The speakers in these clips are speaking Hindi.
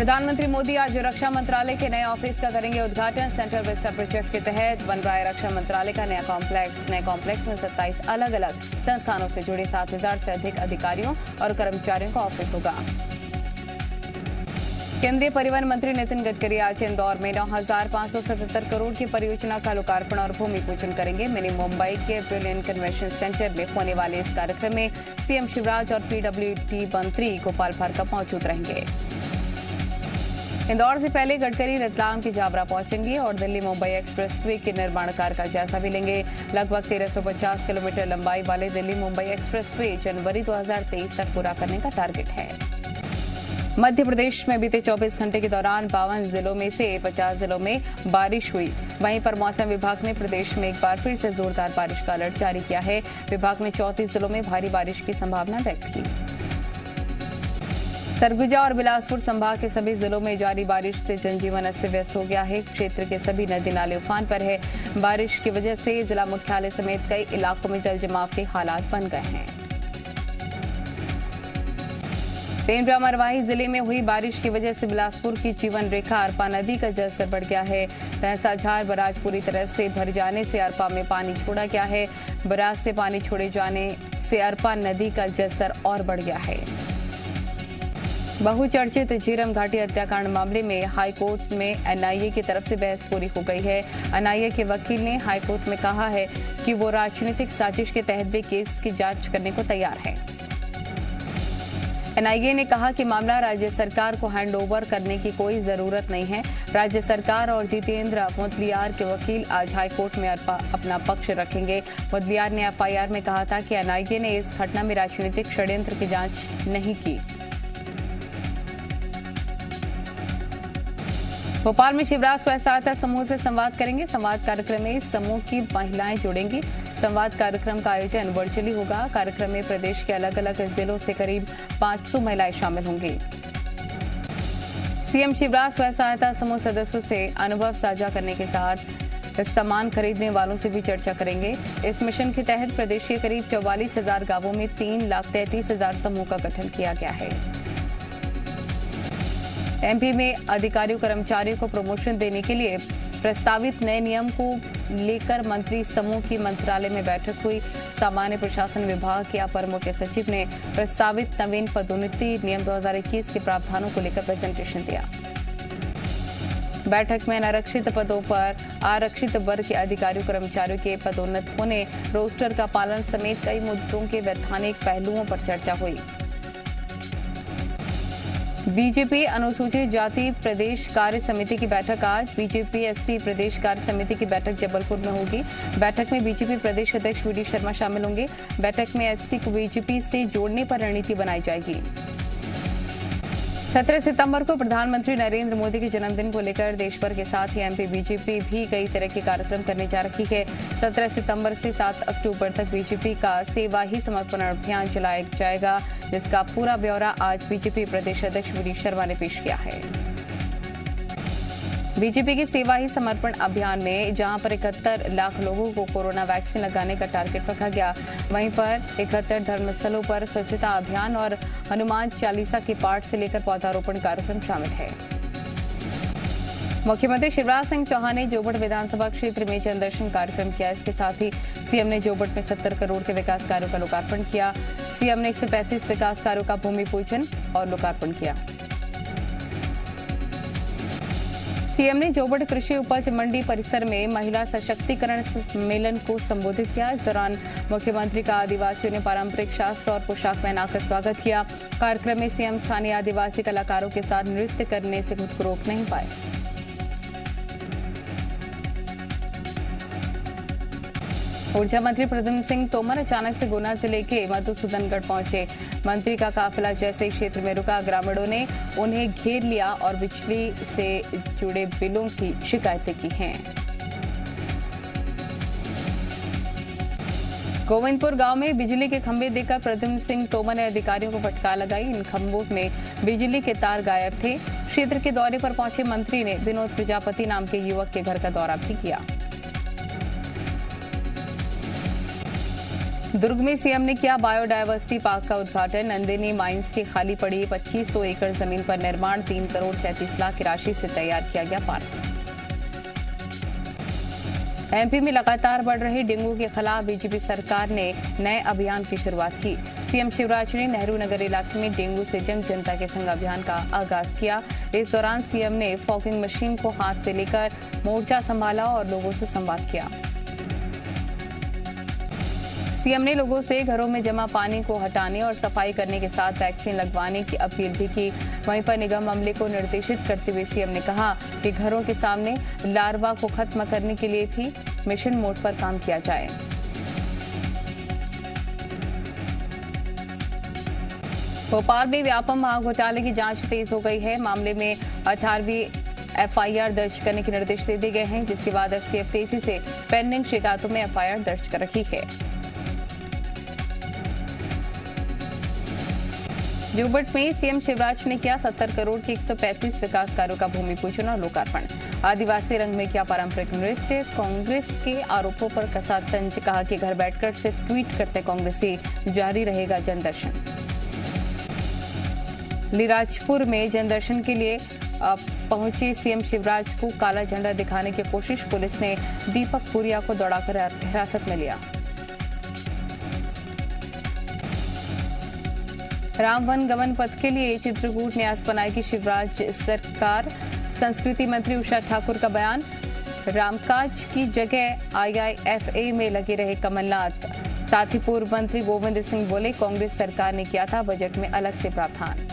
प्रधानमंत्री मोदी आज रक्षा मंत्रालय के नए ऑफिस का करेंगे उद्घाटन। सेंट्रल विस्टा प्रोजेक्ट के तहत बन रहा है रक्षा मंत्रालय का नया कॉम्प्लेक्स। नए कॉम्प्लेक्स में 27 अलग अलग संस्थानों से जुड़े 7,000 से अधिक अधिकारियों और कर्मचारियों का ऑफिस होगा। केंद्रीय परिवहन मंत्री नितिन गडकरी आज इंदौर में 9,577 करोड़ की परियोजना का लोकार्पण और भूमि पूजन करेंगे। मिनी मुंबई के ब्रिलियन कन्वेंशन सेंटर में होने वाले इस कार्यक्रम में सीएम शिवराज और पीडब्ल्यूडी मंत्री गोपाल भार्गव मौजूद रहेंगे। इंदौर से पहले गडकरी रतलाम की जावरा पहुंचेंगे और दिल्ली मुंबई एक्सप्रेसवे के निर्माण कार्य का जायजा भी लेंगे। लगभग 1350 किलोमीटर लंबाई वाले दिल्ली मुंबई एक्सप्रेसवे जनवरी 2023 तक पूरा करने का टारगेट है। मध्य प्रदेश में बीते 24 घंटे के दौरान 52 जिलों में से 50 जिलों में बारिश हुई। वहीं पर मौसम विभाग ने प्रदेश में एक बार फिर से जोरदार बारिश का अलर्ट जारी किया है। विभाग ने 34 जिलों में भारी बारिश की संभावना व्यक्त की। सरगुजा और बिलासपुर संभाग के सभी जिलों में जारी बारिश से जनजीवन अस्त व्यस्त हो गया है। क्षेत्र के सभी नदी नाले उफान पर है। बारिश की वजह से जिला मुख्यालय समेत कई इलाकों में जल जमाव के हालात बन गए हैं। पेंड्रा मरवाही जिले में हुई बारिश की वजह से बिलासपुर की जीवन रेखा अरपा नदी का जलस्तर बढ़ गया है। भैंसाझार बराज पूरी तरह से भर जाने से अरपा में पानी छोड़ा गया है। बराज से पानी छोड़े जाने से अरपा नदी का जलस्तर और बढ़ गया है। बहुचर्चित झीरम घाटी हत्याकांड मामले में हाईकोर्ट में एनआईए की तरफ से बहस पूरी हो गई है। एनआईए के वकील ने हाईकोर्ट में कहा है कि वो राजनीतिक साजिश के तहत भी केस की जांच करने को तैयार है। एनआईए ने कहा कि मामला राज्य सरकार को हैंडओवर करने की कोई जरूरत नहीं है। राज्य सरकार और जितेंद्र मुदलियार के वकील आज हाईकोर्ट में अपना पक्ष रखेंगे। मुदलियार ने एफआईआर में कहा था कि एनआईए ने इस घटना में राजनीतिक षड्यंत्र की जांच नहीं की। भोपाल में शिवराज स्वयं सहायता समूह से संवाद करेंगे। संवाद कार्यक्रम में समूह की महिलाएं जुड़ेंगी। संवाद कार्यक्रम का आयोजन वर्चुअली होगा। कार्यक्रम में प्रदेश के अलग अलग जिलों से करीब 500 महिलाएं शामिल होंगी। सीएम शिवराज स्वयं सहायता समूह सदस्यों से अनुभव साझा करने के साथ सामान खरीदने वालों से भी चर्चा करेंगे। इस मिशन के तहत प्रदेश के करीब 44,000 गांवों में 3,33,000 समूह का गठन किया गया है। एमपी में अधिकारियों कर्मचारियों को प्रमोशन देने के लिए प्रस्तावित नए नियम को लेकर मंत्री समूह की मंत्रालय में बैठक हुई। सामान्य प्रशासन विभाग के अपर मुख्य सचिव ने प्रस्तावित नवीन पदोन्नति नियम 2021 के प्रावधानों को लेकर प्रेजेंटेशन दिया। बैठक में अनारक्षित पदों पर आरक्षित वर्ग के अधिकारियों कर्मचारियों के पदोन्नत होने, रोस्टर का पालन समेत कई मुद्दों के वैधानिक पहलुओं पर चर्चा हुई। बीजेपी अनुसूचित जाति प्रदेश कार्य समिति की बैठक आज। बीजेपी एससी प्रदेश कार्य समिति की बैठक जबलपुर में होगी। बैठक में बीजेपी प्रदेश अध्यक्ष वीडी शर्मा शामिल होंगे। बैठक में एससी को बीजेपी से जोड़ने पर रणनीति बनाई जाएगी। 17 सितंबर को प्रधानमंत्री नरेंद्र मोदी के जन्मदिन को लेकर देश भर के साथ ही एमपी बीजेपी भी कई तरह के कार्यक्रम करने जा रही है। 17 सितंबर से 7 अक्टूबर तक बीजेपी का सेवा ही समर्पण अभियान चलाया जाएगा, जिसका पूरा ब्यौरा आज बीजेपी प्रदेश अध्यक्ष वीडी शर्मा ने पेश किया है। बीजेपी की सेवा ही समर्पण अभियान में जहां पर 71 लाख लोगों को कोरोना वैक्सीन लगाने का टारगेट रखा गया, वहीं पर 71 धर्मस्थलों पर स्वच्छता अभियान और हनुमान चालीसा के पाठ से लेकर पौधारोपण कार्यक्रम शामिल है। मुख्यमंत्री शिवराज सिंह चौहान ने जोबट विधानसभा क्षेत्र में जनदर्शन कार्यक्रम किया। इसके साथ ही सीएम ने जोबट में 70 करोड़ के विकास कार्यों का लोकार्पण किया। सीएम ने 135 विकास कार्यों का भूमि पूजन और लोकार्पण किया। सीएम ने जोबट कृषि उपज मंडी परिसर में महिला सशक्तिकरण सम्मेलन को संबोधित किया। इस दौरान मुख्यमंत्री का आदिवासियों ने पारंपरिक शास्त्र और पोशाक पहनाकर स्वागत किया। कार्यक्रम में सीएम स्थानीय आदिवासी कलाकारों के साथ नृत्य करने से खुद को रोक नहीं पाए। ऊर्जा मंत्री प्रद्युम्न सिंह तोमर अचानक से गुना जिले के मधुसूदनगढ़ पहुंचे। मंत्री का काफिला जैसे ही क्षेत्र में रुका, ग्रामीणों ने उन्हें घेर लिया और बिजली से जुड़े बिलों की शिकायतें की हैं। गोविंदपुर गांव में बिजली के खंभे देखकर प्रद्युम्न सिंह तोमर ने अधिकारियों को फटकार लगाई। इन खंभों में बिजली के तार गायब थे। क्षेत्र के दौरे पर पहुंचे मंत्री ने विनोद प्रजापति नाम के युवक के घर का दौरा भी किया। दुर्ग में सीएम ने किया बायोडायवर्सिटी पार्क का उद्घाटन। नंदिनी माइंस की खाली पड़ी 2500 एकड़ जमीन पर निर्माण 3 करोड़ 37 लाख की राशि से तैयार किया गया पार्क। एमपी में लगातार बढ़ रहे डेंगू के खिलाफ बीजेपी सरकार ने नए अभियान की शुरुआत की। सीएम शिवराज ने नेहरू नगर इलाके में डेंगू से जंग जनता के संग अभियान का आगाज किया। इस दौरान सीएम ने फॉगिंग मशीन को हाथ से लेकर मोर्चा संभाला और लोगों से संवाद किया। सीएम ने लोगों से घरों में जमा पानी को हटाने और सफाई करने के साथ वैक्सीन लगवाने की अपील भी की। वहीं पर निगम अमले को निर्देशित करते हुए सीएम ने कहा कि घरों के सामने लार्वा को खत्म करने के लिए भी मिशन मोड पर काम किया जाए। भोपाल में व्यापम महाघोटाले की जांच तेज हो गई है। मामले में 18वीं एफआईआर दर्ज करने के निर्देश दे दिए गए हैं, जिसके बाद एसटीएफ तेजी से पेंडिंग शिकायतों में एफआईआर दर्ज कर रही है। जोबट में सीएम शिवराज ने किया 70 करोड़ के 135 विकास कार्यों का भूमि पूजन और लोकार्पण। आदिवासी रंग में किया पारंपरिक नृत्य। कांग्रेस के आरोपों पर कसा तंज, कहा कि घर बैठकर से ट्वीट करते कांग्रेसी, जारी रहेगा जनदर्शन। लीराजपुर में जनदर्शन के लिए पहुंचे सीएम शिवराज को काला झंडा दिखाने की कोशिश। पुलिस ने दीपक पुरिया को दौड़ाकर हिरासत में लिया। राम वन गमन पथ के लिए चित्रकूट न्यास बनाएगी शिवराज सरकार। संस्कृति मंत्री उषा ठाकुर का बयान। रामकाज की जगह आईआईएफए में लगे रहे कमलनाथ। साथ ही पूर्व मंत्री गोविंद सिंह बोले, कांग्रेस सरकार ने किया था बजट में अलग से प्रावधान।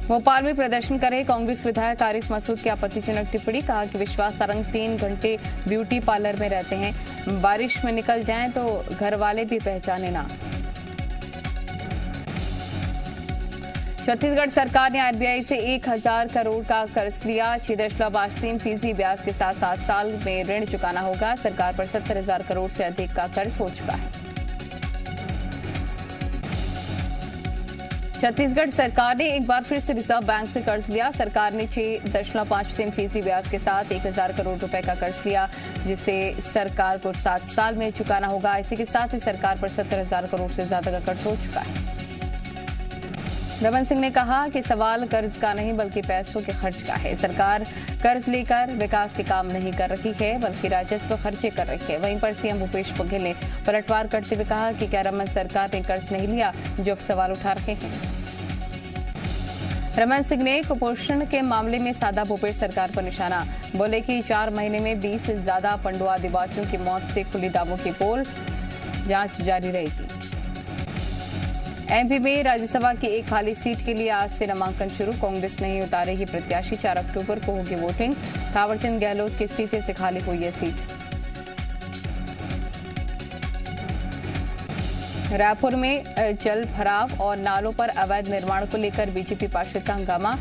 भोपाल में प्रदर्शन कर रहे कांग्रेस विधायक आरिफ मसूद की आपत्तिजनक टिप्पणी। कहा कि विश्वास सारंग 3 घंटे ब्यूटी पार्लर में रहते हैं, बारिश में निकल जाएं तो घर वाले भी पहचाने ना। छत्तीसगढ़ सरकार ने आरबीआई से 1000 करोड़ का कर्ज लिया। 6.3% ब्याज के साथ 7 साल में ऋण चुकाना होगा। सरकार पर 70,000 करोड़ से अधिक का कर्ज हो चुका है। छत्तीसगढ़ सरकार ने एक बार फिर से रिजर्व बैंक से कर्ज लिया। सरकार ने 6.5% ब्याज के साथ 1000 करोड़ रुपए का कर्ज लिया, जिसे सरकार को 7 साल में चुकाना होगा। इसी के साथ ही सरकार पर 70,000 करोड़ से ज्यादा का कर्ज हो चुका है। रमन सिंह ने कहा कि सवाल कर्ज का नहीं बल्कि पैसों के खर्च का है। सरकार कर्ज लेकर विकास के काम नहीं कर रही है, बल्कि राजस्व खर्चे कर रही है। वहीं पर सीएम भूपेश बघेल ने पलटवार करते हुए कहा कि क्या रमन सरकार ने कर्ज नहीं लिया, जो अब सवाल उठा रहे हैं। रमन सिंह ने कुपोषण के मामले में साधा भूपेश सरकार पर निशाना। बोले कि 4 महीने में 20 से ज्यादा पंडुआ आदिवासियों की मौत से खुली दावों की पोल, जांच जारी रहेगी। एमपी में राज्यसभा की एक खाली सीट के लिए आज से नामांकन शुरू। कांग्रेस नहीं उतारेगी प्रत्याशी। 4 अक्टूबर को होगी वोटिंग। थावरचंद गहलोत के इस्तीफे से खाली हुई है सीट। रायपुर में जल भराव और नालों पर अवैध निर्माण को लेकर बीजेपी पार्षद का हंगामा।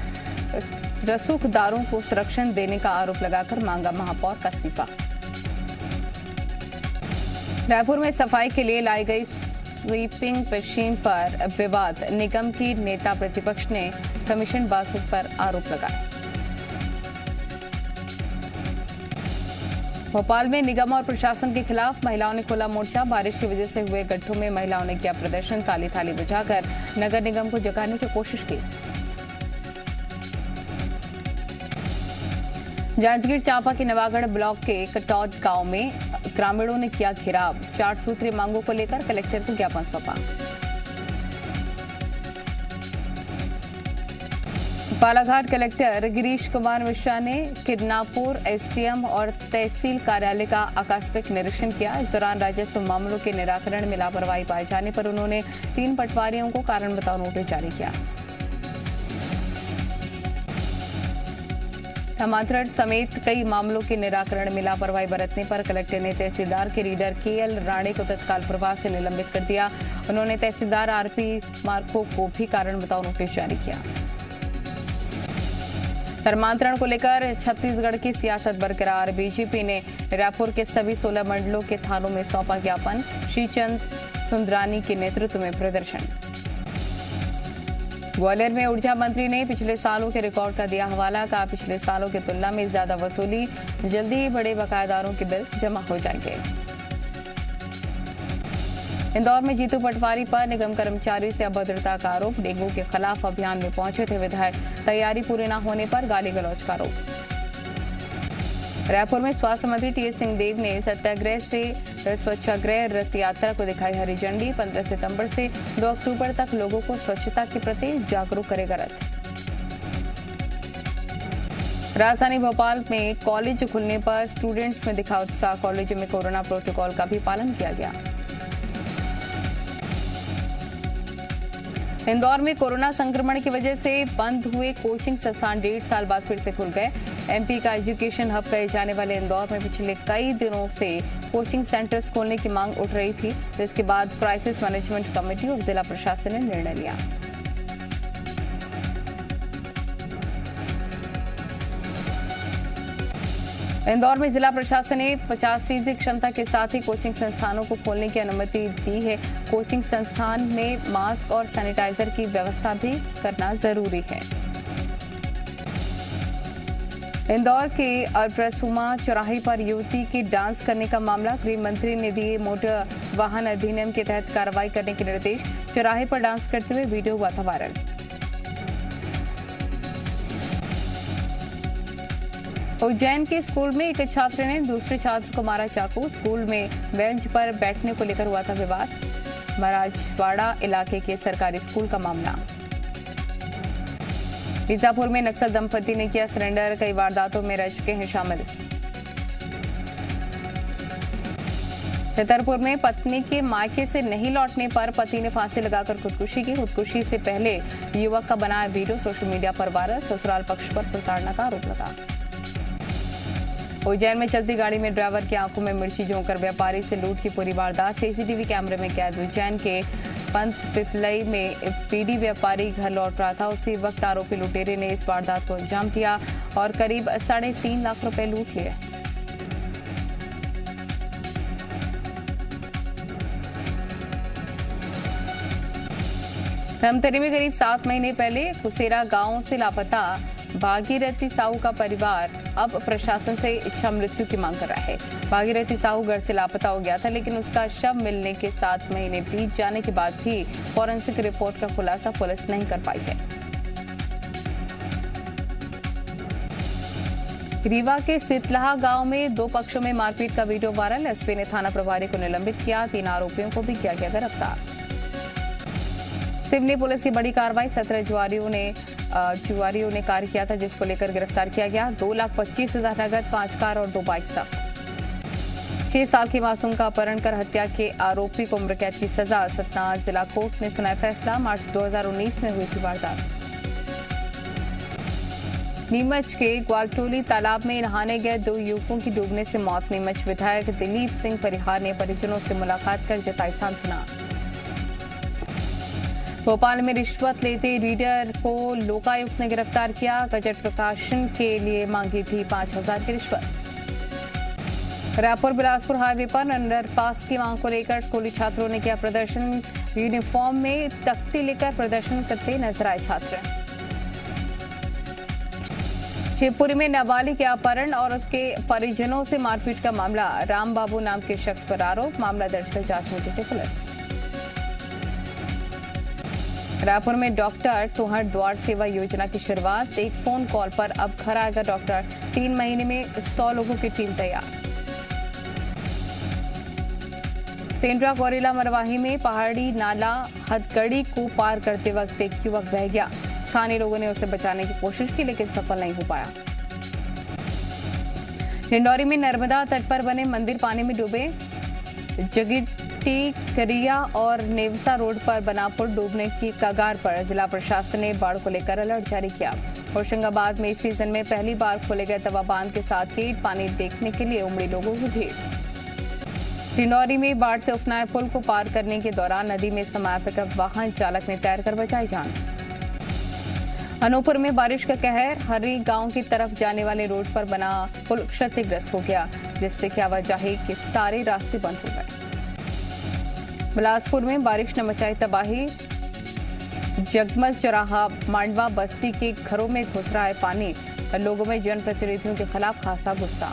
रसूखदारों को संरक्षण देने का आरोप लगाकर मांगा महापौर का इस्तीफा। रायपुर में सफाई के लिए लाई गई स्वीपिंग मशीन पर विवाद। निगम की नेता प्रतिपक्ष ने कमीशन बासु पर आरोप लगाया। भोपाल में निगम और प्रशासन के खिलाफ महिलाओं ने खोला मोर्चा। बारिश की वजह से हुए गड्ढों में महिलाओं ने किया प्रदर्शन। ताली थाली बजाकर नगर निगम को जगाने की कोशिश की। जांजगीर चांपा के नवागढ़ ब्लॉक के कटौद गांव में ग्रामीणों ने किया घेराव। 4 सूत्रीय मांगों को लेकर कलेक्टर को ज्ञापन सौंपा। बालाघाट कलेक्टर गिरीश कुमार मिश्रा ने किडनापुर एसडीएम और तहसील कार्यालय का आकस्मिक निरीक्षण किया। इस दौरान राजस्व मामलों के निराकरण में लापरवाही पाए जाने पर उन्होंने 3 पटवारियों को कारण बताओ नोटिस जारी किया। धर्मांतरण समेत कई मामलों के निराकरण में लापरवाही बरतने पर कलेक्टर ने तहसीलदार के रीडर केएल राणे को तत्काल प्रभाव से निलंबित कर दिया। उन्होंने तहसीलदार आरपी मार्को को भी कारण बताओ नोटिस जारी किया। धर्मांतरण को लेकर छत्तीसगढ़ की सियासत बरकरार। बीजेपी ने रायपुर के सभी 16 मंडलों के थानों में सौंपा ज्ञापन। श्रीचंद सुंदरानी के नेतृत्व में प्रदर्शन। ग्वालियर में ऊर्जा मंत्री ने पिछले सालों के रिकॉर्ड का दिया हवाला। कहा पिछले सालों की तुलना में ज्यादा वसूली, जल्दी ही बड़े बकायेदारों के बिल जमा हो जाएंगे। इंदौर में जीतू पटवारी पर निगम कर्मचारी से अभद्रता का आरोप। डेंगू के खिलाफ अभियान में पहुंचे थे विधायक, तैयारी पूरी न होने पर गाली गलौज का आरोप। रायपुर में स्वास्थ्य मंत्री टीएस सिंहदेव ने सत्याग्रह से स्वच्छाग्रह रथ यात्रा को दिखाई हरी झंडी। 15 सितंबर से 2 अक्टूबर तक लोगों को स्वच्छता के प्रति जागरूक करेगा रथ। राजधानी भोपाल में कॉलेज खुलने पर स्टूडेंट्स में दिखा उत्साह। कॉलेज में कोरोना प्रोटोकॉल का भी पालन किया गया। इंदौर में कोरोना संक्रमण की वजह से बंद हुए कोचिंग संस्थान 1.5 साल बाद फिर से खुल गए। एमपी का एजुकेशन हब कहे जाने वाले इंदौर में पिछले कई दिनों से कोचिंग सेंटर्स खोलने की मांग उठ रही थी, जिसके बाद क्राइसिस मैनेजमेंट कमेटी और जिला प्रशासन ने निर्णय लिया। इंदौर में जिला प्रशासन ने 50% क्षमता के साथ ही कोचिंग संस्थानों को खोलने की अनुमति दी है। कोचिंग संस्थान में मास्क और सैनिटाइजर की व्यवस्था भी करना जरूरी है। इंदौर के अल्ट्रासुमा चौराहे पर युवती की डांस करने का मामला। गृह मंत्री ने दिए मोटर वाहन अधिनियम के तहत कार्रवाई करने के निर्देश। चौराहे पर डांस करते हुए वीडियो हुआ था वायरल। उज्जैन के स्कूल में एक छात्र ने दूसरे छात्र को मारा चाकू। स्कूल में बेंच पर बैठने को लेकर हुआ था विवाद। मराजवाड़ा इलाके के सरकारी स्कूल का मामला। बीजापुर में नक्सल दंपति ने किया सरेंडर। कई वारदातों में रह चुके हैं शामिल। छतरपुर में पत्नी के मायके से नहीं लौटने पर पति ने फांसी लगाकर खुदकुशी की। खुदकुशी से पहले युवक का बनाया वीडियो सोशल मीडिया पर वायरल। ससुराल पक्ष पर प्रताड़ना का आरोप लगा। उज्जैन में चलती गाड़ी में ड्राइवर की आंखों में मिर्ची झोंककर व्यापारी से लूट की पूरी वारदात सीसीटीवी कैमरे में कैद। उज्जैन के पंत पिपलई में पीडी व्यापारी घर लौट रहा था। उसी वक्त आरोपी लुटेरे ने इस वारदात को अंजाम दिया और करीब 3.5 लाख रुपए लूट लिए। धमतरी में करीब 7 महीने पहले कुसेरा गांव से लापता भागीरथी साहू का परिवार अब प्रशासन से इच्छा मृत्यु की मांग कर रहा है। भागीरथी साहू घर से लापता हो गया था, लेकिन उसका शव मिलने के 7 महीने बीत जाने के बाद भी फॉरेंसिक रिपोर्ट का खुलासा पुलिस नहीं कर पाई है। रीवा के सितलाहा गांव में 2 पक्षों में मारपीट का वीडियो वायरल। एसपी ने थाना प्रभारी को निलंबित किया। 3 आरोपियों को भी किया गया गिरफ्तार। सिवनी पुलिस की बड़ी कार्रवाई। 17 जुआरियों ने कार्य किया था, जिसको लेकर गिरफ्तार किया गया। 2,25,000 नगद, 5 कार और 2 बाइक जब्त। 6 साल की मासूम का अपहरण कर हत्या के आरोपी को उम्र कैद की सजा। सतना जिला कोर्ट ने सुनाया फैसला। मार्च 2019 में हुई थी वारदात। नीमच के ग्वालटोली तालाब में नहाने गए 2 युवकों की डूबने से मौत। नीमच विधायक दिलीप सिंह परिहार ने परिजनों से मुलाकात कर जताई सांत्वना। भोपाल में रिश्वत लेते रीडर को लोकायुक्त ने गिरफ्तार किया। गजट प्रकाशन के लिए मांगी थी 5,000 की रिश्वत। रायपुर बिलासपुर हाईवे पर अंडरपास की मांग को लेकर स्कूली छात्रों ने किया प्रदर्शन। यूनिफॉर्म में तख्ती लेकर प्रदर्शन करते नजर आए छात्र। शिवपुरी में नाबालिग के अपहरण और उसके परिजनों से मारपीट का मामला। राम बाबू नाम के शख्स पर आरोप। मामला दर्ज कर जांच में जुटी पुलिस। रायपुर में डॉक्टर तोहर द्वार सेवा योजना की शुरुआत। एक फोन कॉल पर अब घर आएगा डॉक्टर। 3 महीने में 100 लोगों की टीम तैयार। तेंड्रा गौरेला मरवाही में पहाड़ी नाला हथगड़ी को पार करते वक्त एक युवक बह गया। स्थानीय लोगों ने उसे बचाने की कोशिश की, लेकिन सफल नहीं हो पाया। डिंडौरी में नर्मदा तट पर बने मंदिर पानी में डूबे। करिया और नेवसा रोड पर बना पुल डूबने की कगार पर। जिला प्रशासन ने बाढ़ को लेकर अलर्ट जारी किया। होशंगाबाद में इस सीजन में पहली बार खोले गए तवा बांध के साथ गेट पानी देखने के लिए उमड़ी लोगों की भीड़। डिंडौरी में बाढ़ से उफनाए पुल को पार करने के दौरान नदी में समाये पिकअप वाहन चालक ने तैरकर बचाई जान। अनूपपुर में बारिश का कहर। हरी गांव की तरफ जाने वाले रोड पर बना पुल क्षतिग्रस्त हो गया, जिससे कि आवाजाही के सारे रास्ते बंद हो गए। बिलासपुर में बारिश ने मचाई तबाही। जगमल चौराहा मांडवा बस्ती के घरों में घुस रहा है पानी। लोगों में जनप्रतिनिधियों के खिलाफ खासा गुस्सा।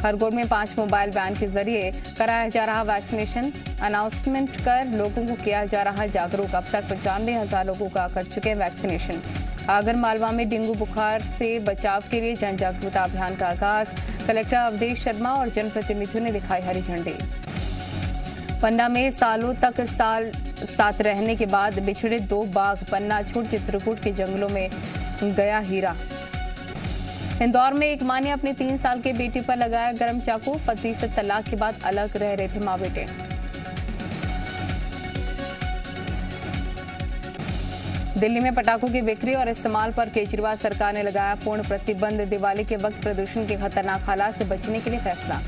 खरगोन में 5 मोबाइल वैन के जरिए कराया जा रहा वैक्सीनेशन। अनाउंसमेंट कर लोगों को किया जा रहा जागरूक। अब तक 95,000 लोगों का कर चुके हैं वैक्सीनेशन। आगर मालवा में डेंगू बुखार से बचाव के लिए जन जागरूकता अभियान का आगाज। कलेक्टर अवधेश शर्मा और जनप्रतिनिधियों ने दिखाई हरी झंडी। पन्ना में सालों तक साथ रहने के बाद बिछड़े 2 बाघ पन्ना छोड़ चित्रकूट के जंगलों में गया हीरा। इंदौर में एक मां ने अपनी 3 साल की बेटी पर लगाया गर्म चाकू। पति से तलाक के बाद अलग रह रहे थे मां बेटे। दिल्ली में पटाखों की बिक्री और इस्तेमाल पर केजरीवाल सरकार ने लगाया पूर्ण प्रतिबंध। दिवाली के वक्त प्रदूषण के खतरनाक हालात से बचने के लिए फैसला।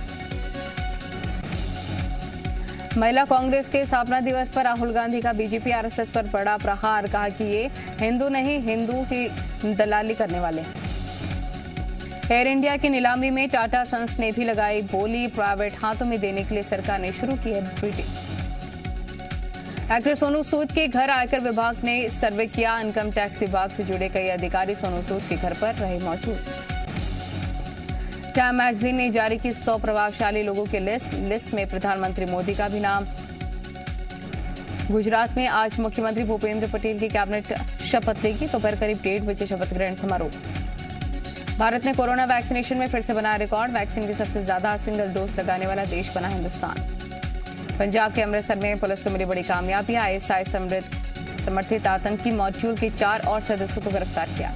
महिला कांग्रेस के स्थापना दिवस पर राहुल गांधी का बीजेपी आरएसएस पर बड़ा प्रहार। कहा कि ये हिंदू नहीं, हिंदू की दलाली करने वाले। एयर इंडिया की नीलामी में टाटा सन्स ने भी लगाई बोली। प्राइवेट हाथों में देने के लिए सरकार ने शुरू की है बिडिंग। एक्टर सोनू सूद के घर आयकर विभाग ने सर्वे किया। इनकम टैक्स विभाग से जुड़े कई अधिकारी सोनू सूद के घर पर रहे मौजूद। टाइम मैगजीन ने जारी की 100 प्रभावशाली लोगों की लिस्ट में प्रधानमंत्री मोदी का भी नाम। गुजरात में आज मुख्यमंत्री भूपेंद्र पटेल की कैबिनेट शपथ लेगी। दोपहर करीब 1:30 बजे शपथ ग्रहण समारोह। भारत ने कोरोना वैक्सीनेशन में फिर से बनाया रिकॉर्ड। वैक्सीन की सबसे ज्यादा सिंगल डोज लगाने वाला देश बना हिंदुस्तान। पंजाब के अमृतसर में पुलिस को मिली बड़ी कामयाबी। आईएसआई समर्थित आतंकी मॉड्यूल के 4 और सदस्यों को गिरफ्तार किया।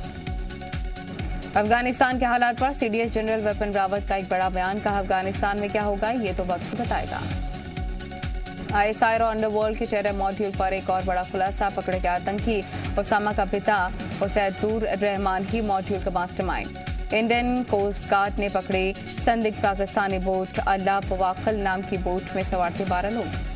अफगानिस्तान के हालात पर सीडीएस जनरल विपिन रावत का एक बड़ा बयान। कहा अफगानिस्तान में क्या होगा ये तो वक्त बताएगा। आईएसआई और अंडरवर्ल्ड के टेरर मॉड्यूल पर एक और बड़ा खुलासा। पकड़े गए आतंकी उसामा का पिता हुसैदुर रहमान ही मॉड्यूल का मास्टरमाइंड। इंडियन कोस्ट गार्ड ने पकड़ी संदिग्ध पाकिस्तानी बोट अल्लाह पवाकल नाम की बोट में सवार थे 12 लोग।